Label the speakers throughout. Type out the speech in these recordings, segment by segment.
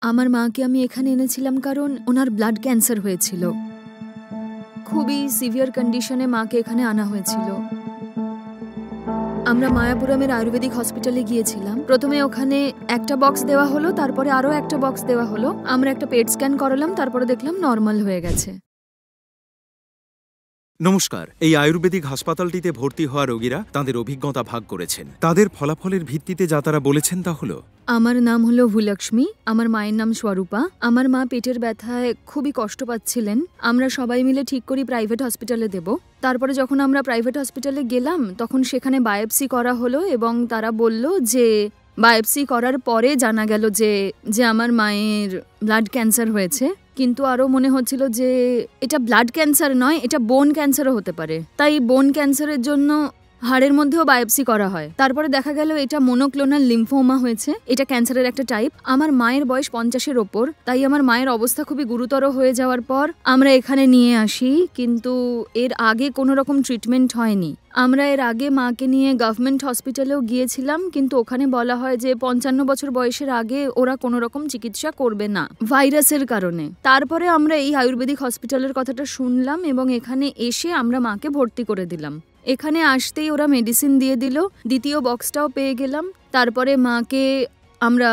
Speaker 1: আমার মাকে আমি এখানে এনেছিলাম কারণ ওনার ব্লাড ক্যান্সার হয়েছিল। খুবই সিভিয়ার কন্ডিশনে মাকে এখানে আনা হয়েছিল। আমরা মায়াপুরমের আয়ুর্বেদিক হসপিটালে গিয়েছিলাম। প্রথমে ওখানে একটা বক্স দেওয়া হলো, তারপরে আরও একটা বক্স দেওয়া হলো। আমরা একটা পেট স্ক্যান করালাম, তারপরে দেখলাম নর্মাল হয়ে গেছে।
Speaker 2: নমস্কার। এই আয়ুর্বেদিক হাসপাতালটিতে ভর্তি হওয়া রোগীরা তাদের অভিজ্ঞতা ভাগ করেছেন। তাদের ফলাফলের ভিত্তিতে যা তারা বলেছেন তা হলো,
Speaker 1: আমার নাম হলো ভূলক্ষ্মী, আমার মায়ের নাম স্বরূপা। আমার মা পেটের ব্যথায় খুবই কষ্ট পাচ্ছিলেন। আমরা সবাই মিলে ঠিক করি প্রাইভেট হসপিটালে দেব। তারপরে যখন আমরা প্রাইভেট হসপিটালে গেলাম তখন সেখানে বায়োপসি করা হলো এবং তারা বলল যে বায়োপসি করার পরে জানা গেল যে আমার মায়ের ব্লাড ক্যান্সার হয়েছে। কিন্তু আরও মনে হচ্ছিল যে এটা ব্লাড ক্যান্সার নয়, এটা বোন ক্যান্সারও হতে পারে। তাই বোন ক্যান্সারের জন্য হাড়ের মধ্যেও বায়োপসি করা হয়। তারপরে দেখা গেল এটা মনোক্লোনাল লিম্ফোমা হয়েছে। এটা ক্যান্সারের একটা টাইপ। আমার মায়ের বয়স 50-এর ওপর, তাই আমার মায়ের অবস্থা খুবই গুরুতর হয়ে যাওয়ার পর আমরা এখানে নিয়ে আসি। কিন্তু এর আগে কোনো রকম ট্রিটমেন্ট হয়নি। আমরা এর আগে মাকে নিয়ে গভর্নমেন্ট হসপিটালেও গিয়েছিলাম, কিন্তু ওখানে বলা হয় যে 55 বছর বয়সের আগে ওরা কোনো রকম চিকিৎসা করবে না ভাইরাসের কারণে। তারপরে আমরা এই আয়ুর্বেদিক হসপিটালের কথাটা শুনলাম এবং এখানে এসে আমরা মাকে ভর্তি করে দিলাম। এখানে আসতেই ওরা মেডিসিন দিয়ে দিল, দ্বিতীয় বক্সটাও পেয়ে গেলাম। তারপরে মাকে আমরা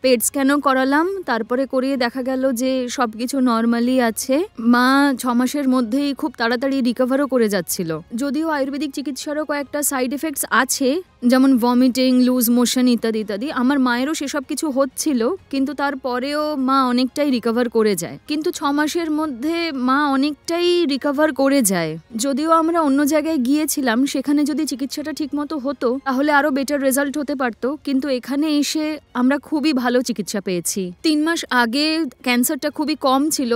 Speaker 1: পেট স্ক্যানও করালাম। তারপরে করিয়ে দেখা গেল যে সব কিছু নর্মালি আছে। মা 6 মাসের মধ্যেই খুব তাড়াতাড়ি রিকভারও করে যাচ্ছিল। যদিও আয়ুর্বেদিক চিকিৎসারও কয়েকটা সাইড এফেক্টস আছে, যেমন ভমিটিং, লুজ মোশন ইত্যাদি ইত্যাদি। আমার মায়েরও সেসব কিছু হচ্ছিল, কিন্তু তারপরেও মা অনেকটাই রিকভার করে যায়। কিন্তু 6 মাসের মধ্যে মা অনেকটাই রিকভার করে যায়। যদিও আমরা অন্য জায়গায় গিয়েছিলাম, সেখানে যদি চিকিৎসাটা ঠিকমতো হতো তাহলে আরও বেটার রেজাল্ট হতে পারতো, কিন্তু এখানে এসে আমরা খুবই ভালো চিকিৎসা পেয়েছি। 3 মাস আগে ক্যান্সারটা খুবই কম ছিল,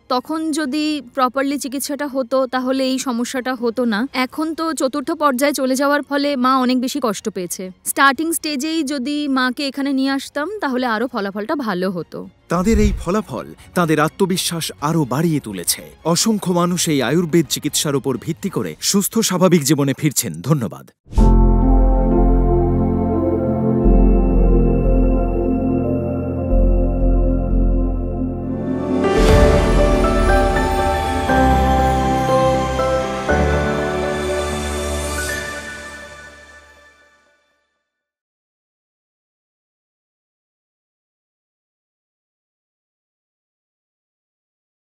Speaker 1: তখন যদি প্রপারলি চিকিৎসাটা হতো তাহলে এই সমস্যাটা হতো না। এখন তো 4র্থ পর্যায়ে চলে যাওয়ার ফলে মা অনেক বেশি কষ্ট পেয়েছে। স্টার্টিং স্টেজেই যদি মাকে এখানে নিয়ে আসতাম তাহলে আরও ফলাফলটা ভালো হতো।
Speaker 2: তাদের এই ফলাফল তাদের আত্মবিশ্বাস আরও বাড়িয়ে তুলেছে। অসংখ্য মানুষ এই আয়ুর্বেদ চিকিৎসার উপর ভিত্তি করে সুস্থ স্বাভাবিক জীবনে ফিরছেন। ধন্যবাদ।